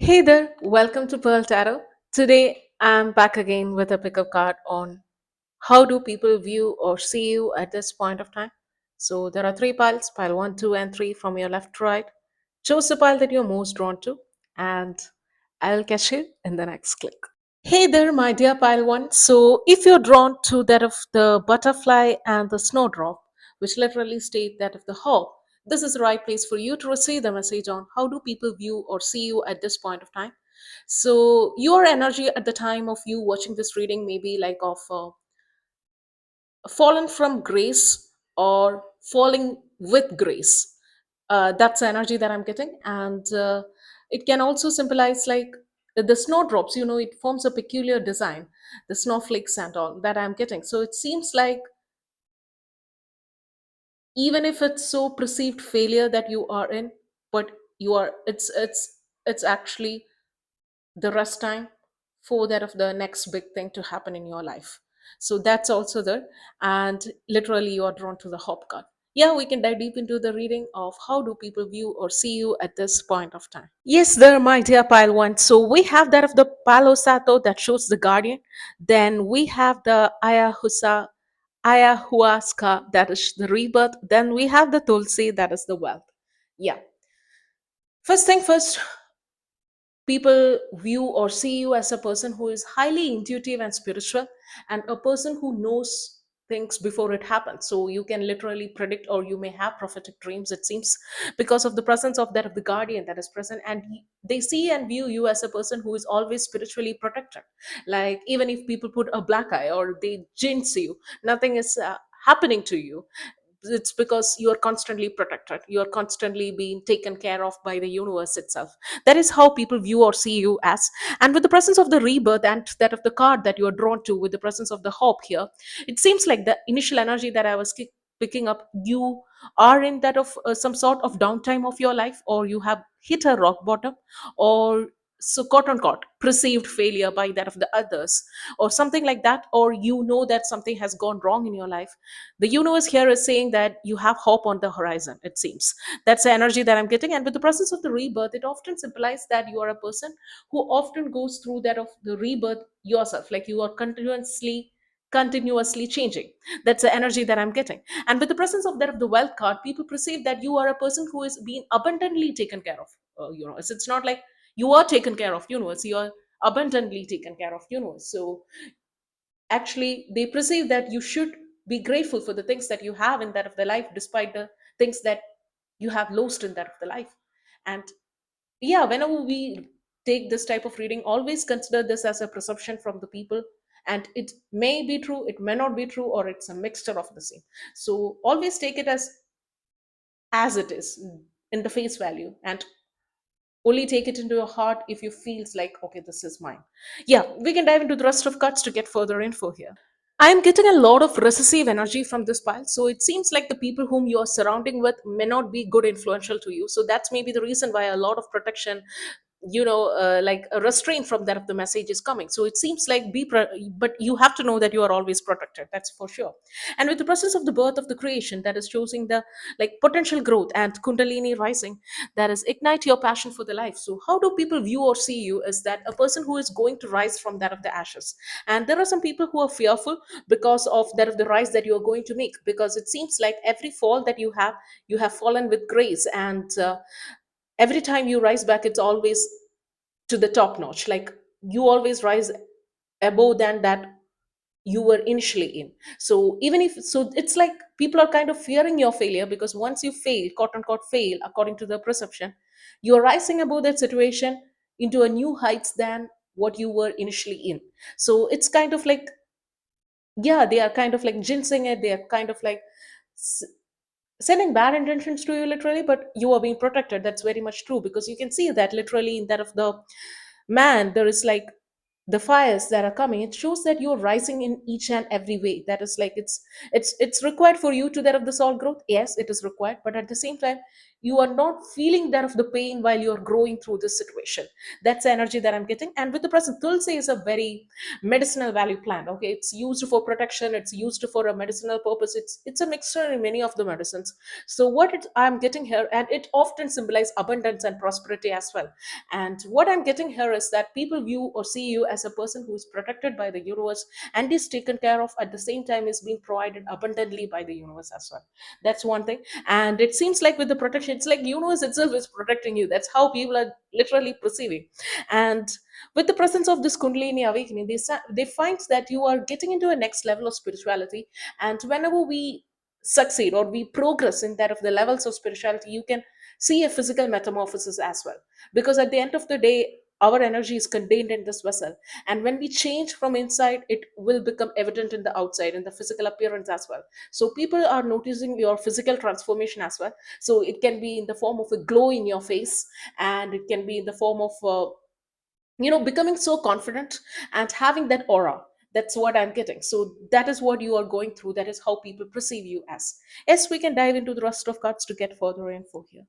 Hey there, welcome to Pearl Tarot. Today I'm back again with a pickup card on how do people view or see you at this point of time. So there are three piles, pile 1, 2, and 3 from your left to right. Choose the pile that you're most drawn to, and I'll catch you in the next click. Hey there, my dear pile 1. So if you're drawn to that of the butterfly and the snowdrop, which literally state that of the hawk, this is the right place for you to receive the message on how do people view or see you at this point of time. So your energy at the time of you watching this reading may be like of fallen from grace or falling with grace. That's the energy that I'm getting. And it can also symbolize like the snowdrops, it forms a peculiar design, the snowflakes and all that I'm getting. So it seems like even if it's so perceived failure that you are in, but it's actually the rest time for that of the next big thing to happen in your life. So that's also there. And literally you are drawn to the hop card. Yeah, we can dive deep into the reading of how do people view or see you at this point of time. Yes, there, my dear pile one. So we have that of the palo sato that shows the guardian. Then we have the ayahuasca, that is the rebirth. Then we have the tulsi, that is the wealth. Yeah, first thing first, people view or see you as a person who is highly intuitive and spiritual, and a person who knows things before it happens. So you can literally predict, or you may have prophetic dreams, it seems, because of the presence of that of the guardian that is present. And they see and view you as a person who is always spiritually protected. Like even if people put a black eye or they jinx you, nothing is happening to you. It's because you are constantly protected, you are constantly being taken care of by the universe itself. That is how people view or see you as. And with the presence of the rebirth and that of the card that you are drawn to, with the presence of the hope here, it seems like the initial energy that I was picking up, you are in that of some sort of downtime of your life, or you have hit a rock bottom, or so quote unquote perceived failure by that of the others, or something like that, or you know that something has gone wrong in your life. The universe here is saying that you have hope on the horizon, it seems. That's the energy that I'm getting. And with the presence of the rebirth, it often symbolizes that you are a person who often goes through that of the rebirth yourself, like you are continuously changing. That's the energy that I'm getting. And with the presence of that of the wealth card, people perceive that you are a person who is being abundantly taken care of. It's not like you are taken care of universe, you are abundantly taken care of universe. So actually they perceive that you should be grateful for the things that you have in that of the life, despite the things that you have lost in that of the life. And yeah, whenever we take this type of reading, always consider this as a perception from the people, and it may be true, it may not be true, or it's a mixture of the same. So always take it as it is, in the face value, and only take it into your heart if you feels like okay, this is mine. Yeah, we can dive into the rest of cards to get further info here. I'm getting a lot of recessive energy from this pile. So it seems like the people whom you are surrounding with may not be good influential to you. So that's maybe the reason why a lot of protection, like a restraint from that of the message is coming. So it seems like but you have to know that you are always protected, that's for sure. And with the process of the birth of the creation, that is choosing the like potential growth and kundalini rising, that is ignite your passion for the life. So how do people view or see you is that a person who is going to rise from that of the ashes. And there are some people who are fearful because of that of the rise that you are going to make, because it seems like every fall that you have fallen with grace. And every time you rise back, it's always to the top notch, like you always rise above than that you were initially in. So even if, so it's like people are kind of fearing your failure, because once you fail, quote unquote fail, according to the perception, you're rising above that situation into a new heights than what you were initially in. So it's kind of like, yeah, they are kind of like ginseng it, they are kind of like s- sending bad intentions to you literally, but you are being protected. That's very much true, because you can see that literally in that of the man, there is like the fires that are coming. It shows that you're rising in each and every way. That is like it's required for you to that of the soul growth. Yes, it is required, but at the same time you are not feeling that of the pain while you're growing through this situation. That's the energy that I'm getting. And with the present, tulsi is a very medicinal value plant. Okay, it's used for protection, it's used for a medicinal purpose, it's a mixture in many of the medicines. So I'm getting here, and it often symbolizes abundance and prosperity as well. And what I'm getting here is that people view or see you as a person who is protected by the universe and is taken care of, at the same time is being provided abundantly by the universe as well. That's one thing. And it seems like with the protection, it's like universe itself is protecting you. That's how people are literally perceiving. And with the presence of this kundalini awakening, they find that you are getting into a next level of spirituality. And whenever we succeed or we progress in that of the levels of spirituality, you can see a physical metamorphosis as well. Because at the end of the day, our energy is contained in this vessel, and when we change from inside, it will become evident in the outside, in the physical appearance as well. So people are noticing your physical transformation as well. So it can be in the form of a glow in your face, and it can be in the form of becoming so confident and having that aura. That's what I'm getting. So that is what you are going through, that is how people perceive you as. Yes, we can dive into the rest of cards to get further info here.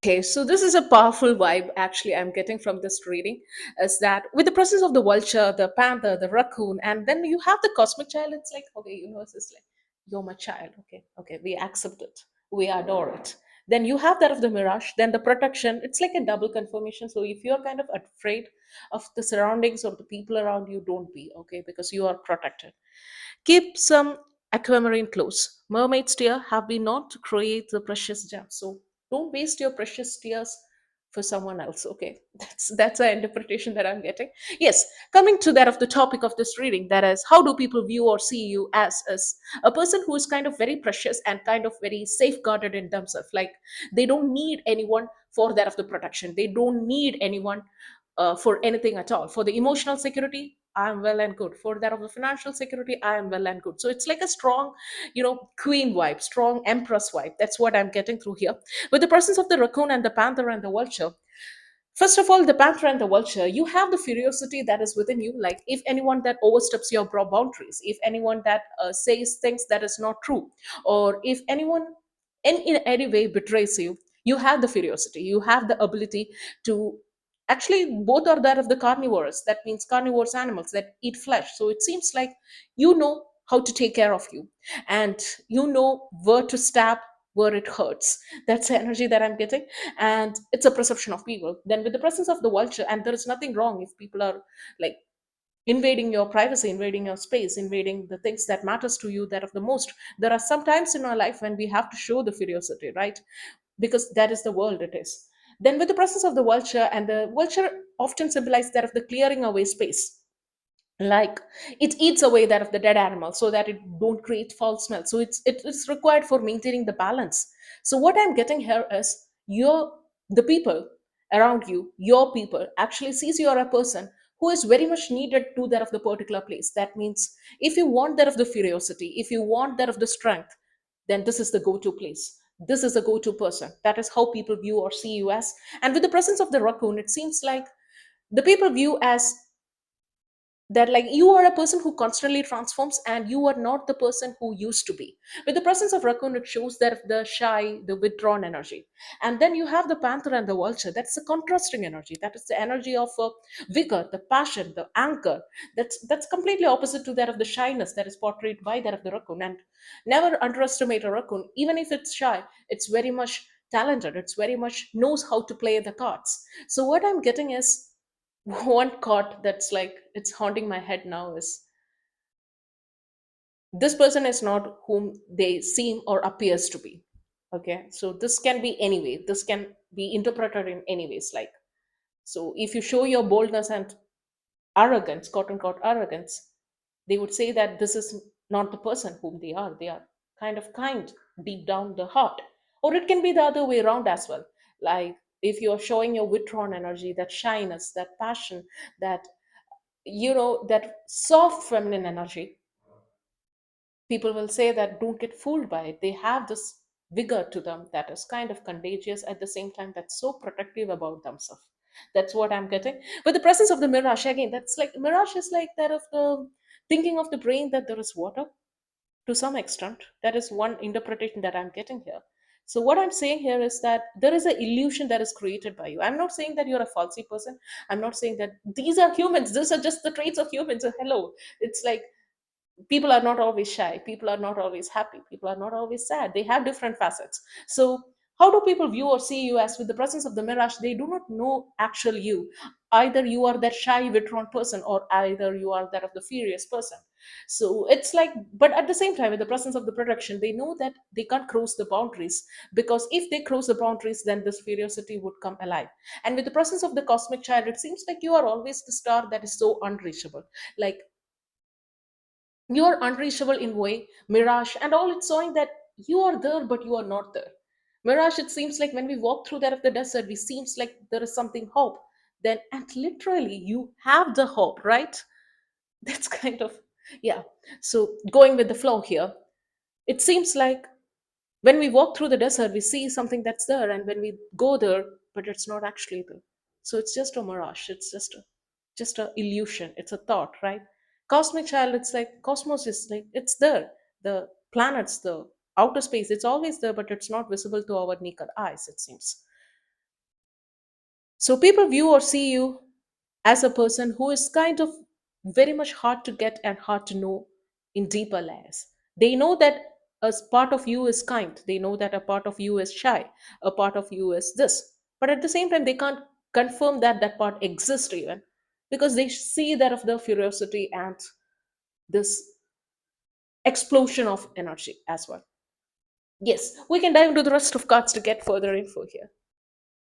Okay, so this is a powerful vibe actually I'm getting from this reading, is that with the presence of the vulture, the panther, the raccoon, and then you have the cosmic child, it's like, okay, universe is like, you're my child, okay, okay, we accept it, we adore it. Then you have that of the mirage, then the protection, it's like a double confirmation. So if you're kind of afraid of the surroundings or the people around you, don't be, okay, because you are protected. Keep some aquamarine close. Mermaids' tear have been known to create the precious gems. So don't waste your precious tears for someone else. Okay, that's an interpretation that I'm getting. Yes, coming to that of the topic of this reading, that is, how do people view or see you as a person who is kind of very precious and kind of very safeguarded in themselves. Like they don't need anyone for that of the protection. They don't need anyone for anything at all. For the emotional security, I am well and good. For that of the financial security, I am well and good. So it's like a strong, queen vibe, strong empress vibe. That's what I'm getting through here. With the presence of the raccoon and the panther and the vulture, first of all, the panther and the vulture, you have the curiosity that is within you. Like if anyone that oversteps your boundaries, if anyone that says things that is not true, or if anyone in any way betrays you, you have the curiosity, you have the ability to actually, both are that of the carnivores. That means carnivores animals that eat flesh. So it seems like you know how to take care of you, and you know where to stab where it hurts. That's the energy that I'm getting. And it's a perception of people. Then with the presence of the vulture, and there is nothing wrong if people are like invading your privacy, invading your space, invading the things that matters to you, that of the most. There are some times in our life when we have to show the curiosity, right? Because that is the world it is. Then with the presence of the vulture, and the vulture often symbolizes that of the clearing away space. Like it eats away that of the dead animal so that it don't create foul smell. So it's required for maintaining the balance. So what I'm getting here is the people around you, your people actually sees you are a person who is very much needed to that of the particular place. That means if you want that of the curiosity, if you want that of the strength, then this is the go-to place. This is a go-to person. That is how people view or see you as. And with the presence of the raccoon, it seems like the people view as that like you are a person who constantly transforms, and you are not the person who used to be. With the presence of raccoon, it shows that the shy, the withdrawn energy. And then you have the panther and the vulture. That's the contrasting energy. That is the energy of vigor, the passion, the anchor. That's completely opposite to that of the shyness that is portrayed by that of the raccoon. And never underestimate a raccoon. Even if it's shy, it's very much talented, it's very much knows how to play the cards. So what I'm getting is, one card that's like it's haunting my head now is, this person is not whom they seem or appears to be. Okay, so this can be any way, this can be interpreted in any ways. Like, so if you show your boldness and arrogance, quote unquote arrogance, they would say that this is not the person whom they are kind of kind deep down the heart. Or it can be the other way around as well. Like if you're showing your withdrawn energy, that shyness, that passion, that that soft feminine energy, people will say that don't get fooled by it. They have this vigor to them that is kind of contagious, at the same time that's so protective about themselves. That's what I'm getting. But the presence of the mirage, again, that's like mirage is like that of the thinking of the brain that there is water to some extent. That is one interpretation that I'm getting here. So what I'm saying here is that there is an illusion that is created by you. I'm not saying that you're a falsy person. I'm not saying that these are humans. These are just the traits of humans. So hello. It's like people are not always shy, people are not always happy, people are not always sad, they have different facets. So how do people view or see you? As with the presence of the mirage, they do not know actual you. Either you are that shy withdrawn person, or either you are that of the furious person. So it's like, but at the same time, with the presence of the production, they know that they can't cross the boundaries, because if they cross the boundaries, then this curiosity would come alive. And with the presence of the cosmic child, it seems like you are always the star that is so unreachable. Like, you're unreachable in way, mirage, and all it's showing that you are there, but you are not there. Mirage, it seems like when we walk through that of the desert, we seems like there is something hope. Then, and literally, you have the hope, right? That's kind of, yeah. So going with the flow here, it seems like when we walk through the desert, we see something that's there, and when we go there, but it's not actually there. So it's just a mirage. It's just a illusion. It's a thought, right? Cosmic child, it's like cosmos is like it's there. The planets, the outer space, it's always there, but it's not visible to our naked eyes, it seems. So people view or see you as a person who is kind of very much hard to get and hard to know in deeper layers. They know that a part of you is kind, they know that a part of you is shy, a part of you is this. But at the same time, they can't confirm that that part exists even, because they see that of the curiosity and this explosion of energy as well. Yes, we can dive into the rest of cards to get further info here.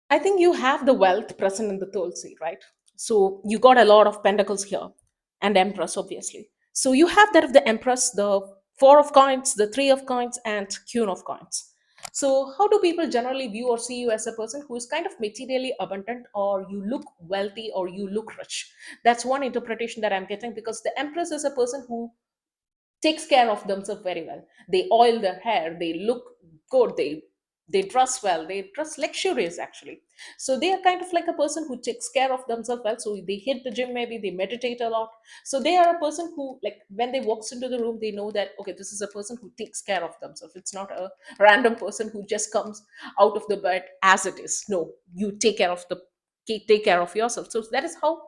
I think you have the wealth present in the Tulsi, right? So you got a lot of pentacles here, and Empress, obviously. So you have that of the Empress, the Four of Coins, the Three of Coins, and Queen of Coins. So, how do people generally view or see you as a person who is kind of materially abundant, or you look wealthy, or you look rich? That's one interpretation that I'm getting, because the Empress is a person who takes care of themselves very well. They oil their hair, they look good, they dress well, they dress luxurious actually. So they are kind of like a person who takes care of themselves well. So they hit the gym, maybe they meditate a lot. So they are a person who, like, when they walks into the room, they know that okay, this is a person who takes care of themselves. It's not a random person who just comes out of the bed as it is. No, you take care of yourself. So that is how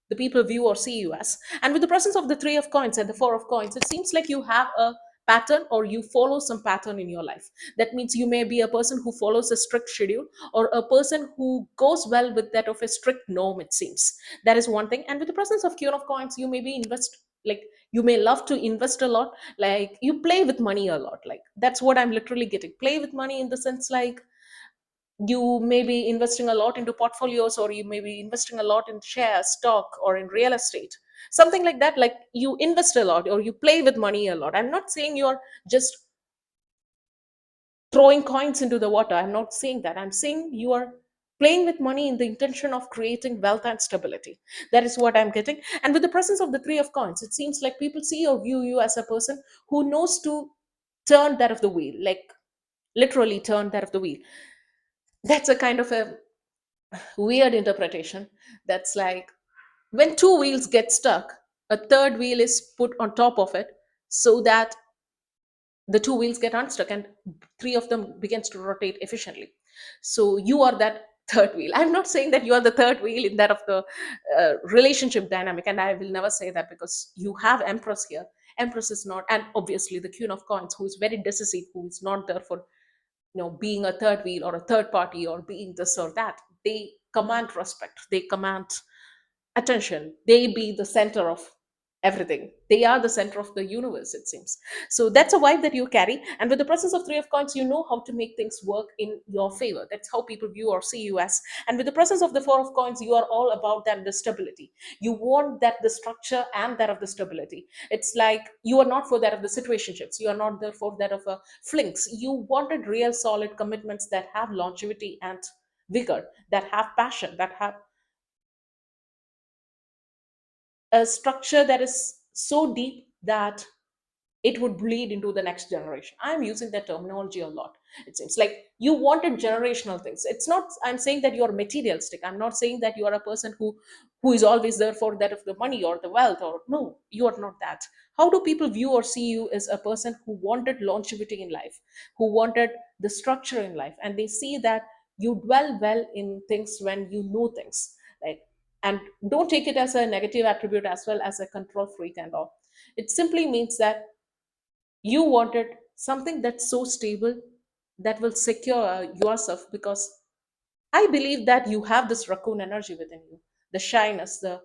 the people view or see you as. And with the presence of the Three of Coins and the Four of Coins, it seems like you have a pattern, or you follow some pattern in your life. That means you may be a person who follows a strict schedule, or a person who goes well with that of a strict norm, it seems. That is one thing. And with the presence of Queen of Coins, you may be invest, like, you may love to invest a lot, like you play with money a lot. Like, that's what I'm literally getting, play with money in the sense like you may be investing a lot into portfolios, or you may be investing a lot in shares, stock, or in real estate, something like that. Like, you invest a lot, or you play with money a lot. I'm not saying you're just throwing coins into the water. I'm not saying that. I'm saying you are playing with money in the intention of creating wealth and stability. That is what I'm getting. And with the presence of the Three of Coins, it seems like people see or view you as a person who knows to turn that of the wheel, like literally turn that of the wheel. That's a kind of a weird interpretation. That's like when two wheels get stuck, a third wheel is put on top of it, so that the two wheels get unstuck and three of them begins to rotate efficiently. So you are that third wheel. I'm not saying that you are the third wheel in that of the relationship dynamic, and I will never say that, because you have Empress here. Empress is not, and obviously the Queen of Coins, who is very decisive, who is not there for being a third wheel or a third party or being this or that. They command respect, they command attention, they be the center of everything, they are the center of the universe, it seems. So that's a vibe that you carry. And with the presence of Three of Coins, you know how to make things work in your favor. That's how people view or see you as. And with the presence of the Four of Coins, you are all about that, the stability. You want that, the structure and that of the stability. It's like you are not for that of the situationships, you are not there for that of a flings. You wanted real solid commitments that have longevity and vigor, that have passion, that have a structure that is so deep that it would bleed into the next generation. I'm using that terminology a lot. It seems like you wanted generational things. It's not, I'm saying that you're materialistic. I'm not saying that you are a person who is always there for that of the money or the wealth, or no, you are not that. How do people view or see you as a person who wanted longevity in life, who wanted the structure in life, and they see that you dwell well in things when you know things, like, and don't take it as a negative attribute as well as a control freak and all. It simply means that you wanted something that's so stable, that will secure yourself, because I believe that you have this raccoon energy within you, the shyness, the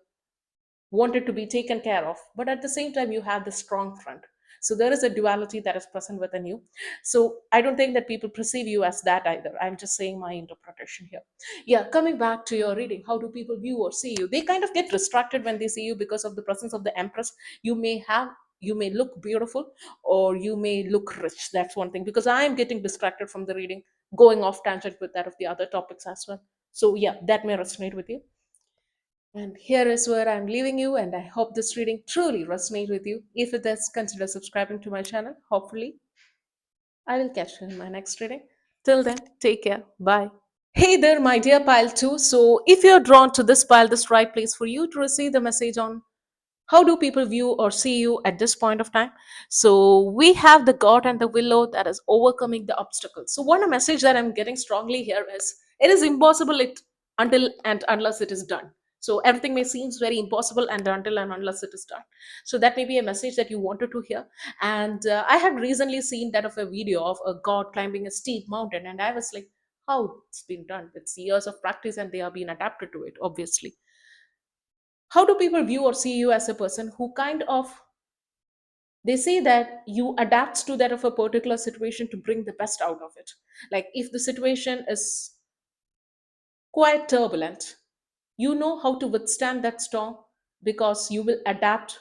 wanted to be taken care of, but at the same time you have the strong front. So there is a duality that is present within you. So I don't think that people perceive you as that either. I'm just saying my interpretation here. Yeah, coming back to your reading, how do people view or see you? They kind of get distracted when they see you because of the presence of the Empress. You may look beautiful, or you may look rich. That's one thing, because I am getting distracted from the reading, going off tangent with that of the other topics as well. So yeah, that may resonate with you. And here is where I'm leaving you, and I hope this reading truly resonates with you. If it does, consider subscribing to my channel. Hopefully, I will catch you in my next reading. Till then, take care. Bye. Hey there, my dear pile 2. So, if you're drawn to this pile, this right place for you to receive the message on how do people view or see you at this point of time. So we have the god and the willow that is overcoming the obstacles. So one message that I'm getting strongly here is it is impossible it until and unless it is done. So everything may seems very impossible and until and unless it is done. So that may be a message that you wanted to hear. And I had recently seen that of a video of a god climbing a steep mountain, and I was like, how it's been done? It's years of practice and they are being adapted to it, obviously. How do people view or see you as a person who kind of, they say that you adapts to that of a particular situation to bring the best out of it. Like if the situation is quite turbulent, you know how to withstand that storm, because you will adapt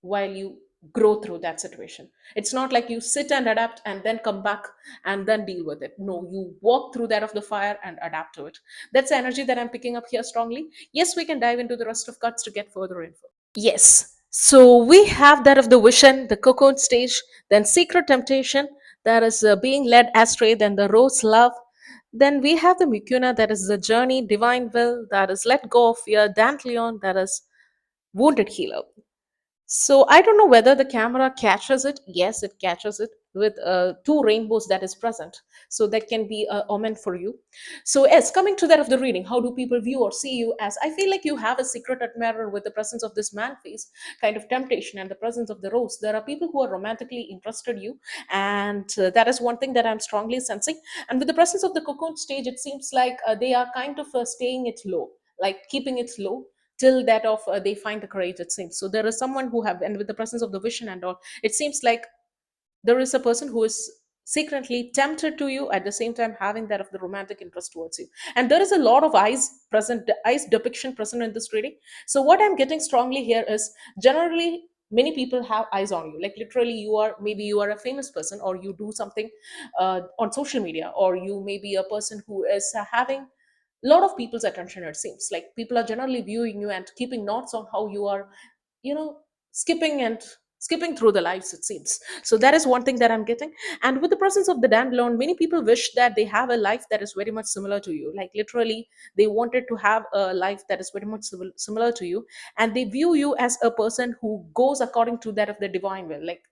while you grow through that situation. It's not like you sit and adapt and then come back and then deal with it. No, you walk through that of the fire and adapt to it. That's the energy that I'm picking up here strongly. Yes, we can dive into the rest of cards to get further info. Yes. So we have that of the vision, the cocoon stage, then secret temptation, that is being led astray, then the rose love. Then we have the mucuna, that is the journey, divine will, that is let go of fear, Dantleon, that is wounded healer. So I don't know whether the camera catches it. Yes, it catches it with two rainbows that is present. So that can be a omen for you. So yes, coming to that of the reading, how do people view or see you as? I feel like you have a secret admirer with the presence of this man face, kind of temptation, and the presence of the rose. There are people who are romantically interested you, and that is one thing that I'm strongly sensing. And with the presence of the cocoon stage, it seems like they are kind of staying it low, like keeping it low till that of they find the courage, it seems. So there is someone who have, and with the presence of the vision and all, it seems like there is a person who is secretly tempted to you, at the same time having that of the romantic interest towards you. And there is a lot of eyes present, eyes depiction present in this reading. So what I'm getting strongly here is, generally many people have eyes on you, like literally you are, maybe you are a famous person, or you do something on social media, or you may be a person who is having lot of people's attention. It seems like people are generally viewing you and keeping notes on how you are, you know, skipping through the lives, it seems. So that is one thing that I'm getting. And with the presence of the dandelion, many people wish that they have a life that is very much similar to you, like literally they wanted to have a life that is very much similar to you, and they view you as a person who goes according to that of the divine will. Like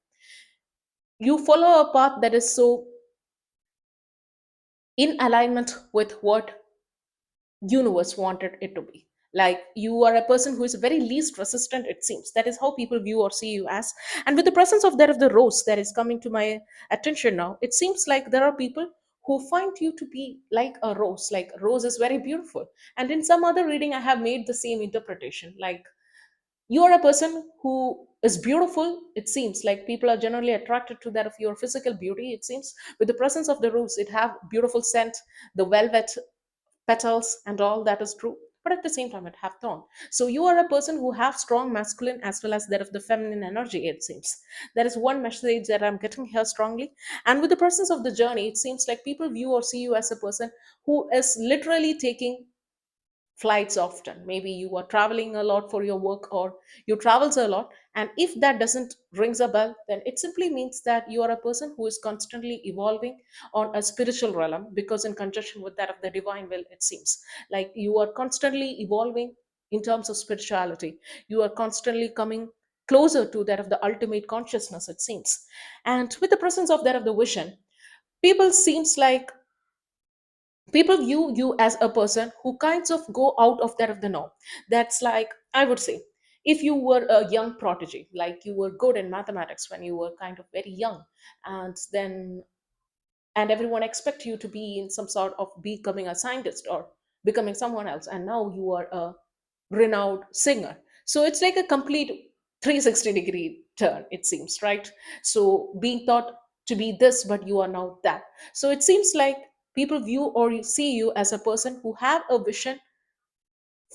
you follow a path that is so in alignment with what universe wanted it to be. Like you are a person who is very least resistant, it seems. That is how people view or see you as. And with the presence of that of the rose that is coming to my attention now, it seems like there are people who find you to be like a rose. Like rose is very beautiful, and in some other reading I have made the same interpretation. Like you are a person who is beautiful, it seems. Like people are generally attracted to that of your physical beauty, it seems. With the presence of the rose, it have beautiful scent, the velvet petals and all, that is true. But at the same time it have thorn. So you are a person who have strong masculine as well as that of the feminine energy, it seems. That is one message that I'm getting here strongly. And with the presence of the journey, it seems like people view or see you as a person who is literally taking flights often. Maybe you are traveling a lot for your work, or you travels a lot. And if that doesn't rings a bell, then it simply means that you are a person who is constantly evolving on a spiritual realm, because in conjunction with that of the divine will, it seems like you are constantly evolving in terms of spirituality. You are constantly coming closer to that of the ultimate consciousness, it seems. And with the presence of that of the vision, People seems like people view you as a person who kinds of go out of that of the norm. That's like, I would say, if you were a young prodigy, like you were good in mathematics when you were kind of very young, and then and everyone expect you to be in some sort of becoming a scientist or becoming someone else, and now you are a renowned singer. So it's like a complete 360-degree turn, it seems, right? So being thought to be this, but you are now that. So it seems like people view or see you as a person who have a vision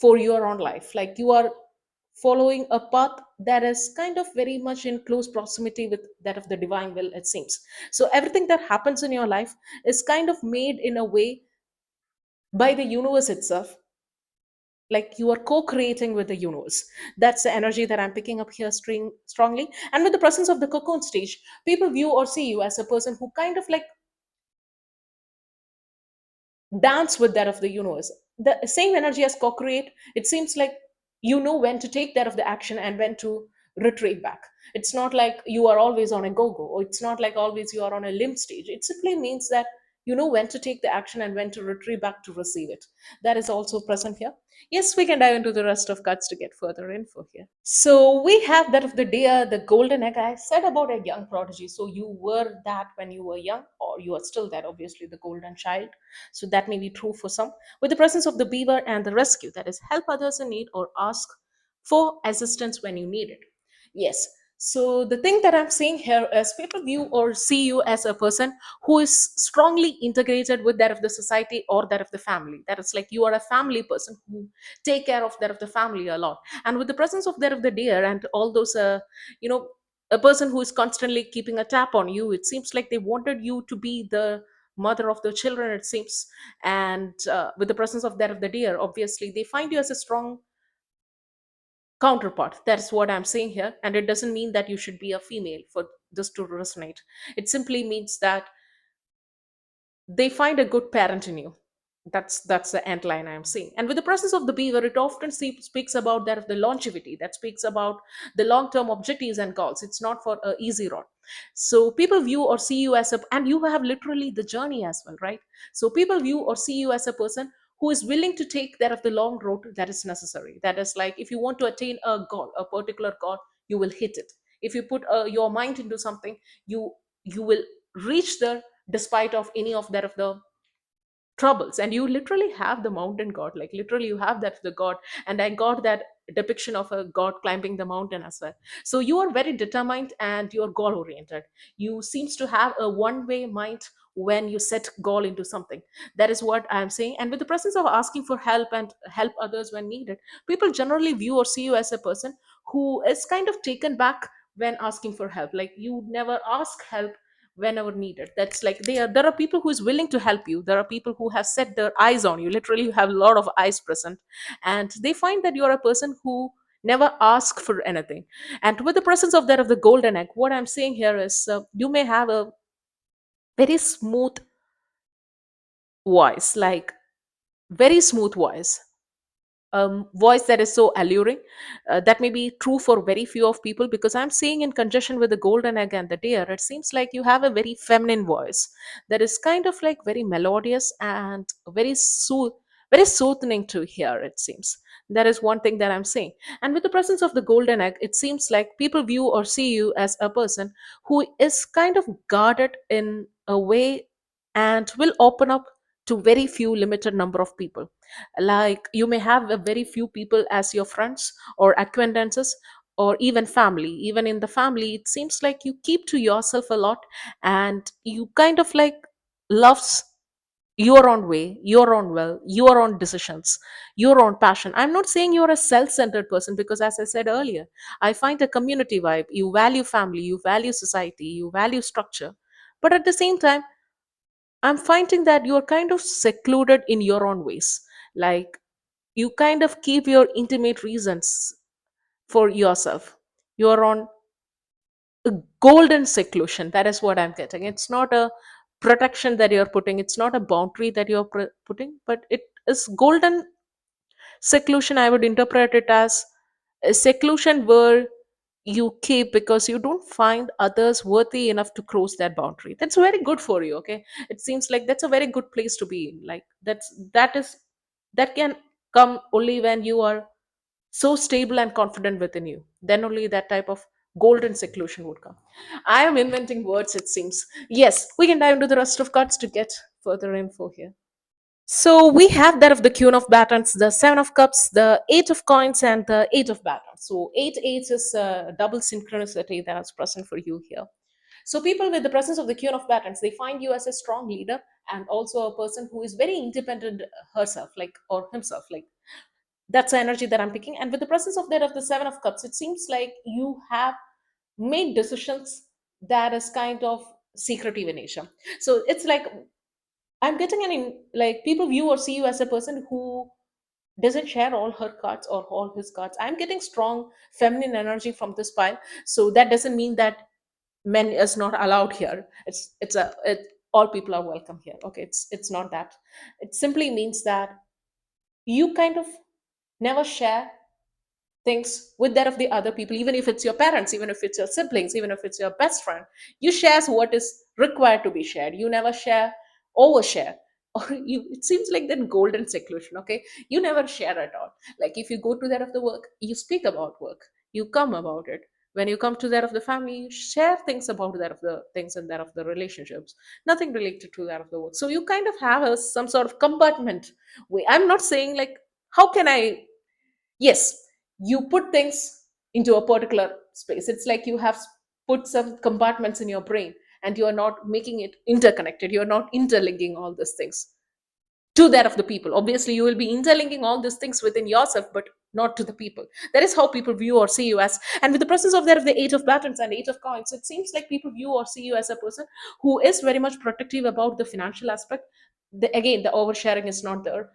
for your own life, like you are following a path that is kind of very much in close proximity with that of the divine will, it seems. So everything that happens in your life is kind of made in a way by the universe itself, like you are co-creating with the universe. That's the energy that I'm picking up here strongly. And with the presence of the cocoon stage, people view or see you as a person who kind of like dance with that of the universe. The same energy as co-create, it seems like you know when to take that of the action and when to retreat back. It's not like you are always on a go-go, or it's not like always you are on a limb stage. It simply means that you know when to take the action and when to retreat back to receive it. That is also present here. Yes, we can dive into the rest of cards to get further info here. So we have that of the deer, the golden egg. I said about a young prodigy. So you were that when you were young, or you are still that, obviously, the golden child. So that may be true for some. With the presence of the beaver and the rescue, that is, help others in need or ask for assistance when you need it. Yes. So the thing that I'm saying here is people view or see you as a person who is strongly integrated with that of the society or that of the family. That is like you are a family person who take care of that of the family a lot. And with the presence of that of the deer and all those you know a person who is constantly keeping a tap on you, it seems like they wanted you to be the mother of the children, it seems. And with the presence of that of the deer, obviously they find you as a strong counterpart. That's what I'm saying here. And it doesn't mean that you should be a female for this to resonate. It simply means that they find a good parent in you. That's the end line I'm seeing. And with the presence of the beaver, it often speaks about that of the longevity, that speaks about the long-term objectives and goals. It's not for a easy run. So people view or see you as a, and you have literally the journey as well, right? So people view or see you as a person who is willing to take that of the long road that is necessary. That is like, if you want to attain a goal, a particular goal, you will hit it. If you put your mind into something, you will reach there despite of any of that of the troubles. And you literally have the mountain god, like literally you have that the god. And I got that depiction of a god climbing the mountain as well. So you are very determined and you're goal oriented. You seems to have a one way mind when you set goal into something. That is what I'm saying. And with the presence of asking for help and help others when needed, people generally view or see you as a person who is kind of taken back when asking for help. Like you never ask help whenever needed. That's like there are people who is willing to help you. There are people who have set their eyes on you. Literally you have a lot of eyes present, and they find that you're a person who never ask for anything. And with the presence of that of the golden egg, what I'm saying here is you may have a very smooth voice, like very smooth voice, voice that is so alluring. That may be true for very few of people, because I'm seeing in conjunction with the golden egg and the deer, it seems like you have a very feminine voice that is kind of like very melodious and very soothing to hear, it seems. That is one thing that I'm saying. And with the presence of the golden egg, it seems like people view or see you as a person who is kind of guarded in a way and will open up to very few limited number of people. Like you may have a very few people as your friends or acquaintances, or even family. Even in the family, it seems like you keep to yourself a lot, and you kind of like loves your own way, your own will, your own decisions, your own passion. I'm not saying you're a self-centered person, because as I said earlier, I find a community vibe. You value family, you value society, you value structure. But at the same time, I'm finding that you're kind of secluded in your own ways. Like you kind of keep your intimate reasons for yourself. You're on a golden seclusion. That is what I'm getting. It's not a protection that you're putting, it's not a boundary that you're putting, but it is golden seclusion. I would interpret it as a seclusion where you keep because you don't find others worthy enough to cross that boundary. That's very good for you, okay? It seems like that's a very good place to be in. Like that can come only when you are so stable and confident within you. Then only that type of golden seclusion would come. I am inventing words, it seems. Yes, we can dive into the rest of cards to get further info here. So we have that of the Queen of Batons, the Seven of Cups, the Eight of Coins, and the Eight of Batons. So eight eights is a double synchronicity that is present for you here. So people with the presence of the Queen of Batons, they find you as a strong leader and also a person who is very independent herself, like or himself, like that's the energy that I'm picking. And with the presence of that of the Seven of Cups, it seems like you have made decisions that is kind of secretive in nature. So it's like I'm getting like people view or see you as a person who doesn't share all her cards or all his cards. I'm getting strong feminine energy from this pile. So that doesn't mean that men is not allowed here. All people are welcome here. Okay, it's not that. It simply means that you kind of never share things with that of the other people, even if it's your parents, even if it's your siblings, even if it's your best friend. You share what is required to be shared. You never share, overshare. Or you, it seems like that golden seclusion, okay? You never share at all. Like if you go to that of the work, you speak about work, you come about it. When you come to that of the family, you share things about that of the things and that of the relationships, nothing related to that of the work. So you kind of have some sort of compartment way. I'm not saying like, how can I, yes, you put things into a particular space. It's like you have put some compartments in your brain and you are not making it interconnected, you're not interlinking all these things to that of the people. Obviously you will be interlinking all these things within yourself, but not to the people. That is how people view or see you as. And with the presence of that of the Eight of Batons and Eight of Coins, it seems like people view or see you as a person who is very much protective about the financial aspect. Again, the oversharing is not there.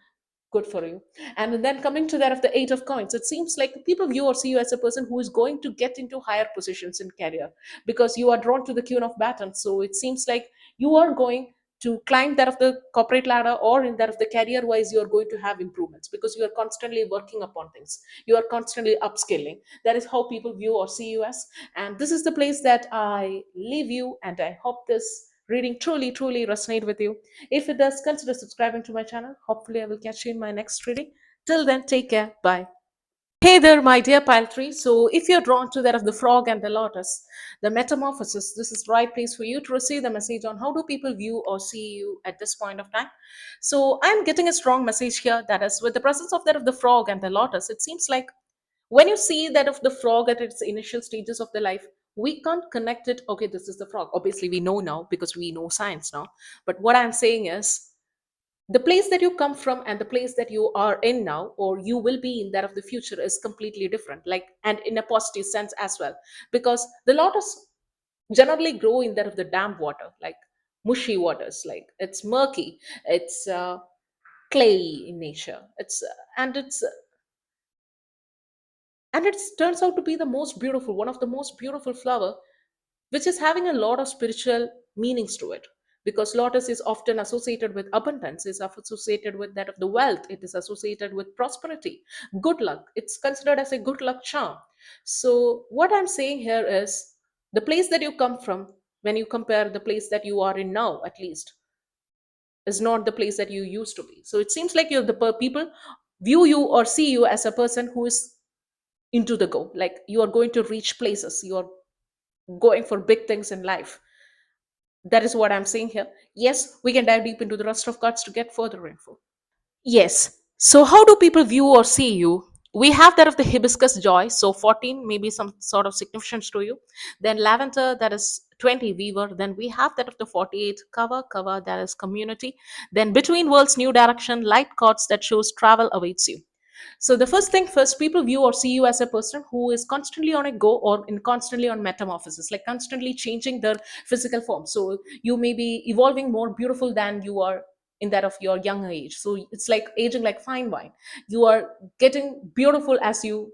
Good for you. And then coming to that of the Eight of Coins, it seems like people view or see you as a person who is going to get into higher positions in career because you are drawn to the Queen of Batons. So it seems like you are going to climb that of the corporate ladder, or in that of the career wise you are going to have improvements because you are constantly working upon things, you are constantly upscaling. That is how people view or see you as. And this is the place that I leave you, and I hope this reading truly resonate with you. If it does, consider subscribing to my channel. Hopefully I will catch you in my next reading. Till then, take care. Bye. Hey there, my dear pile tree. So, if you're drawn to that of the frog and the lotus, the metamorphosis, this is the right place for you to receive the message on how do people view or see you at this point of time. So, I'm getting a strong message here that is with the presence of that of the frog and the lotus, it seems like when you see that of the frog at its initial stages of the life, we can't connect it. Okay, this is the frog. Obviously, we know now because we know science now. But what I'm saying is, the place that you come from and the place that you are in now or you will be in that of the future is completely different, like, and in a positive sense as well, because the lotus generally grow in that of the damp water, like mushy waters, like it's murky, it's clay in nature, it's and it turns out to be the most beautiful, one of the most beautiful flower, which is having a lot of spiritual meanings to it, because lotus is often associated with abundance, is associated with that of the wealth, it is associated with prosperity, good luck, it's considered as a good luck charm. So what I'm saying here is the place that you come from, when you compare the place that you are in now, at least, is not the place that you used to be. So it seems like you, the people view you or see you as a person who is into the go, like you are going to reach places, you are going for big things in life. That is what I'm saying here. Yes, we can dive deep into the rest of cards to get further info. Yes. So, how do people view or see you? We have that of the hibiscus joy, so 14, maybe some sort of significance to you. Then lavender, that is 20, weaver. Then we have that of the 48, cover, that is community. Then between worlds, new direction, light cards that shows travel awaits you. So the first thing first, people view or see you as a person who is constantly on a go or in constantly on metamorphosis, like constantly changing their physical form. So you may be evolving more beautiful than you are in that of your younger age. So it's like aging like fine wine. You are getting beautiful as you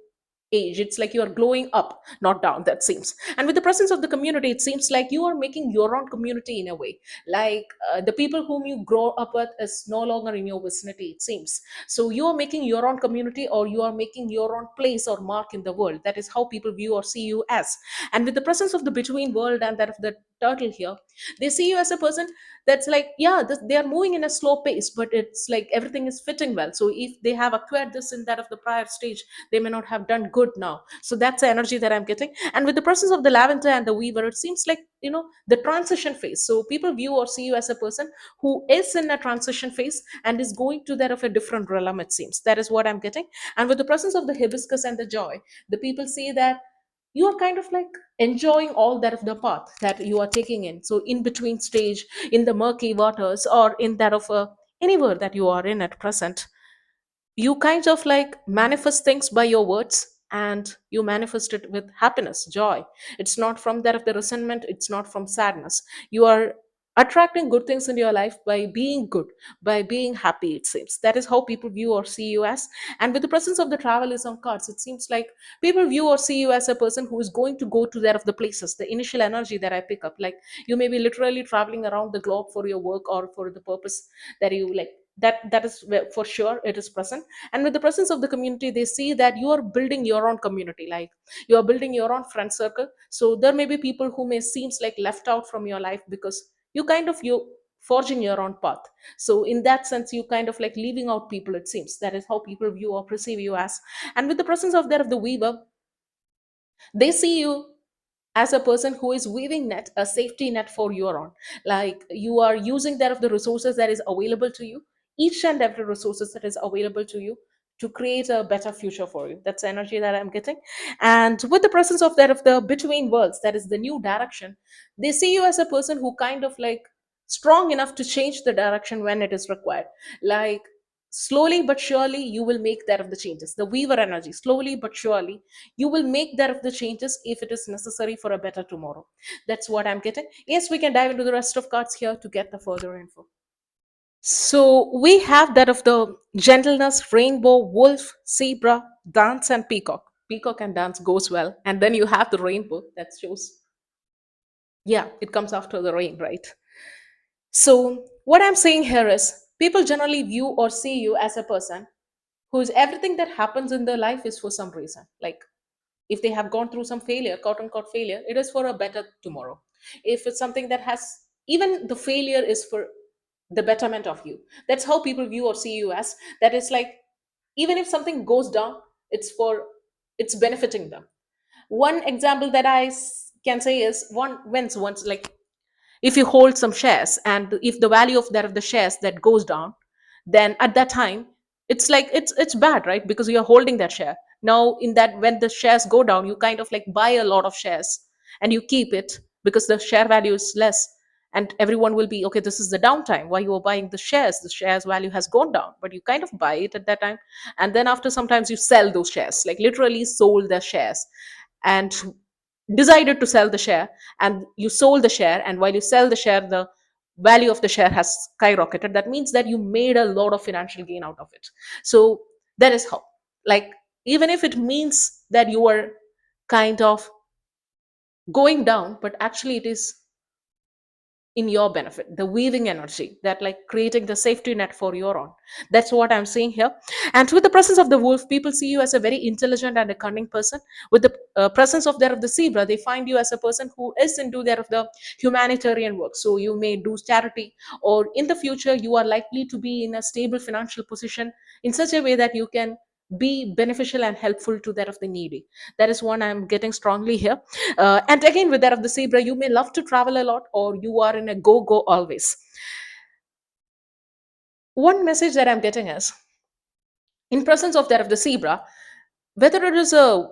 age. It's like you are glowing up, not down, that seems. And with the presence of the community, it seems like you are making your own community in a way. Like the people whom you grow up with is no longer in your vicinity, it seems. So you are making your own community, or you are making your own place or mark in the world. That is how people view or see you as. And with the presence of the between world and that of the turtle here, they see you as a person that's like, yeah, they are moving in a slow pace, but it's like everything is fitting well. So if they have acquired this in that of the prior stage, they may not have done good now. So that's the energy that I'm getting. And with the presence of the lavender and the weaver, it seems like, the transition phase. So people view or see you as a person who is in a transition phase and is going to that of a different realm, it seems. That is what I'm getting. And with the presence of the hibiscus and the joy, the people say that you are kind of like enjoying all that of the path that you are taking in. So in between stage, in the murky waters, or in that of anywhere that you are in at present, you kind of like manifest things by your words, and you manifest it with happiness, joy. It's not from that of the resentment, it's not from sadness. You are attracting good things in your life by being good, by being happy, it seems. That is how people view or see you as. And with the presence of the travelism cards, it seems like people view or see you as a person who is going to go to that of the places, the initial energy that I pick up. Like you may be literally traveling around the globe for your work or for the purpose that you like. That is for sure, it is present. And with the presence of the community, they see that you are building your own community, like you are building your own friend circle. So there may be people who may seems like left out from your life, because you forging your own path. So in that sense, you kind of like leaving out people, it seems. That is how people view or perceive you as. And with the presence of that of the weaver, they see you as a person who is weaving net, a safety net for your own. Like you are using that of the resources that is available to you, each and every resources that is available to you, to create a better future for you. That's the energy that I'm getting. And with the presence of that of the between worlds, that is the new direction, they see you as a person who kind of like strong enough to change the direction when it is required. Like slowly but surely you will make that of the changes, the weaver energy. Slowly but surely you will make that of the changes if it is necessary for a better tomorrow. That's what I'm getting. Yes, we can dive into the rest of cards here to get the further info. So we have that of the gentleness, rainbow, wolf, zebra, dance, and peacock. Peacock and dance goes well. And then you have the rainbow that shows, yeah, it comes after the rain, right? So what I'm saying here is people generally view or see you as a person whose everything that happens in their life is for some reason. Like if they have gone through some failure, quote unquote failure, it is for a better tomorrow. If it's something that has, even the failure is for the betterment of you. That's how people view or see you as. That is like, even if something goes down, it's for, it's benefiting them. One example that can say is one wins once, like if you hold some shares, and if the value of that of the shares that goes down, then at that time it's like it's bad, right? Because you're holding that share. Now in that, when the shares go down, you kind of like buy a lot of shares and you keep it because the share value is less. And everyone will be okay, this is the downtime why you are buying the shares value has gone down, but you kind of buy it at that time. And then after sometimes you sell those shares, like literally sold the shares, and decided to sell the share. And you sold the share, and while you sell the share, the value of the share has skyrocketed. That means that you made a lot of financial gain out of it. So that is how, like, even if it means that you are kind of going down, but actually it is in your benefit, the weaving energy that like creating the safety net for your own. That's what I'm saying here. And with the presence of the wolf, people see you as a very intelligent and a cunning person. With the presence of that of the zebra, they find you as a person who is into that of the humanitarian work. So you may do charity, or in the future you are likely to be in a stable financial position in such a way that you can be beneficial and helpful to that of the needy. That is one I'm getting strongly here. And again, with that of the zebra, you may love to travel a lot, or you are in a go go always. One message that I'm getting is, in presence of that of the zebra, whether it is a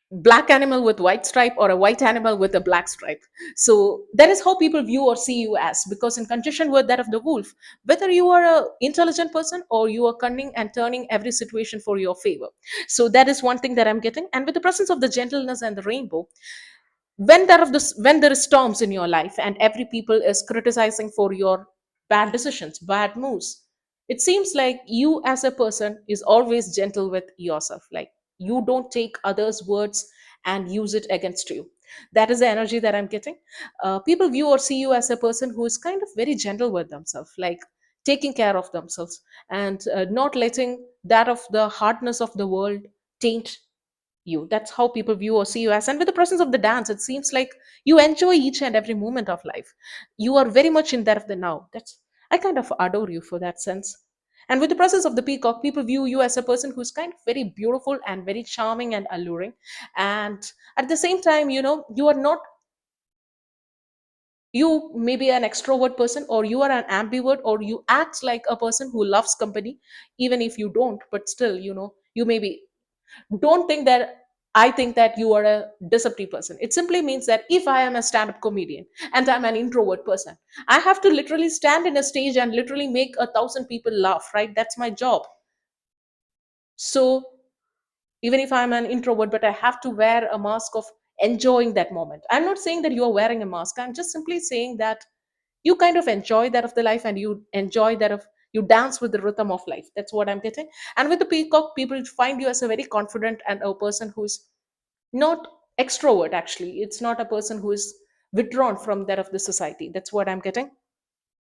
black animal with white stripe or a white animal with a black stripe, so that is how people view or see you as. Because in conjunction with that of the wolf, whether you are a intelligent person or you are cunning and turning every situation for your favor. So that is one thing that I'm getting. And with the presence of the gentleness and the rainbow, when there is storms in your life and every people is criticizing for your bad decisions, bad moves, it seems like you as a person is always gentle with yourself. Like you don't take others words and use it against you. That is the energy that I'm getting. People view or see you as a person who is kind of very gentle with themselves, like taking care of themselves, and not letting that of the hardness of the world taint you. That's how people view or see you as. And with the presence of the dance, it seems like you enjoy each and every moment of life. You are very much in that of the now. That's, I kind of adore you for that sense. And with the presence of the peacock, people view you as a person who's kind of very beautiful and very charming and alluring. And at the same time, you are not, you may be an extrovert person, or you are an ambivert, or you act like a person who loves company even if you don't, but still, you may be. Don't think that I think that you are a disruptive person. It simply means that if I am a stand-up comedian and I'm an introvert person, I have to literally stand in a stage and literally make 1,000 people laugh, right? That's my job. So even if I'm an introvert, but I have to wear a mask of enjoying that moment. I'm not saying that you are wearing a mask. I'm just simply saying that you kind of enjoy that of the life, and you enjoy that of, you dance with the rhythm of life. That's what I'm getting. And with the peacock, people find you as a very confident and a person who's not extrovert. Actually, it's not a person who is withdrawn from that of the society. That's what I'm getting.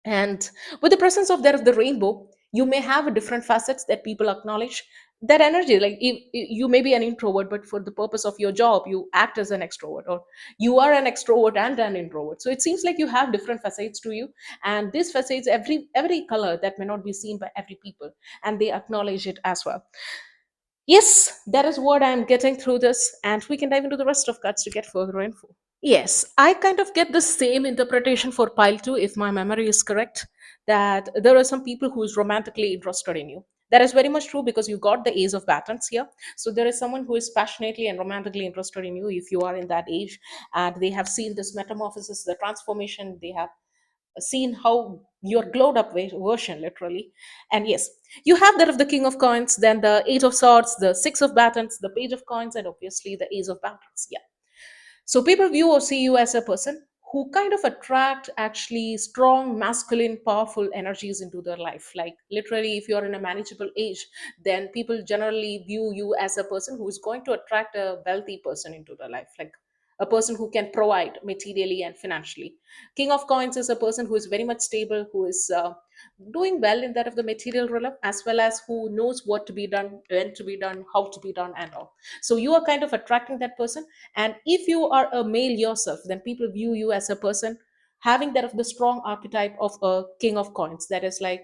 And with the presence of that of the rainbow, you may have a different facets that people acknowledge that energy. Like you may be an introvert, but for the purpose of your job you act as an extrovert, or you are an extrovert and an introvert. So it seems like you have different facets to you, and these facets, every color that may not be seen by every people, and they acknowledge it as well. Yes, that is what I'm getting through this, and we can dive into the rest of cards to get further info. Yes, I kind of get the same interpretation for pile 2, if my memory is correct, that there are some people who is romantically interested in you. That is very much true, because you got the Ace of Batons here. So there is someone who is passionately and romantically interested in you if you are in that age, and they have seen this metamorphosis, the transformation. They have seen how your glowed up version, literally. And yes, you have that of the King of Coins, then the Eight of Swords, the Six of Batons, the Page of Coins, and obviously the Ace of Batons. Yeah. So people view or see you as a person who kind of attract actually strong, masculine, powerful energies into their life. Like literally, if you're in a manageable age, then people generally view you as a person who is going to attract a wealthy person into their life. Like a person who can provide materially and financially. King of Coins is a person who is very much stable, who is doing well in that of the material realm, as well as who knows what to be done, when to be done, how to be done, and all. So you are kind of attracting that person. And if you are a male yourself, then people view you as a person having that of the strong archetype of a King of Coins. That is like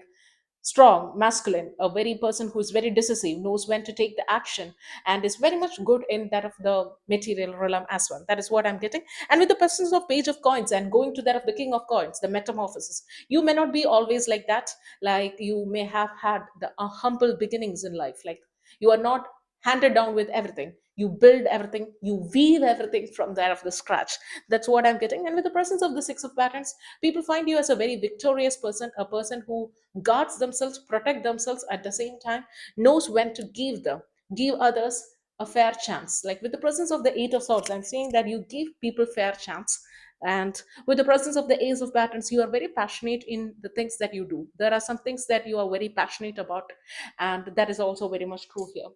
strong, masculine, a very person who is very decisive, knows when to take the action, and is very much good in that of the material realm as well. That is what I'm getting. And with the presence of Page of Coins and going to that of the King of Coins, the metamorphosis, you may not be always like that. Like you may have had the humble beginnings in life. Like you are not handed down with everything. You build everything, you weave everything from there of the scratch. That's what I'm getting. And with the presence of the Six of Patterns, people find you as a very victorious person, a person who guards themselves, protect themselves, at the same time knows when to give others a fair chance. Like with the presence of the Eight of Swords, I'm saying that you give people fair chance. And with the presence of the Ace of Patterns, you are very passionate in the things that you do. There are some things that you are very passionate about, and that is also very much true here.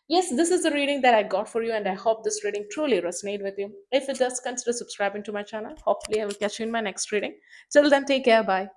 Yes, this is the reading that I got for you, and I hope this reading truly resonated with you. If it does, consider subscribing to my channel. Hopefully, I will catch you in my next reading. Till then, take care. Bye.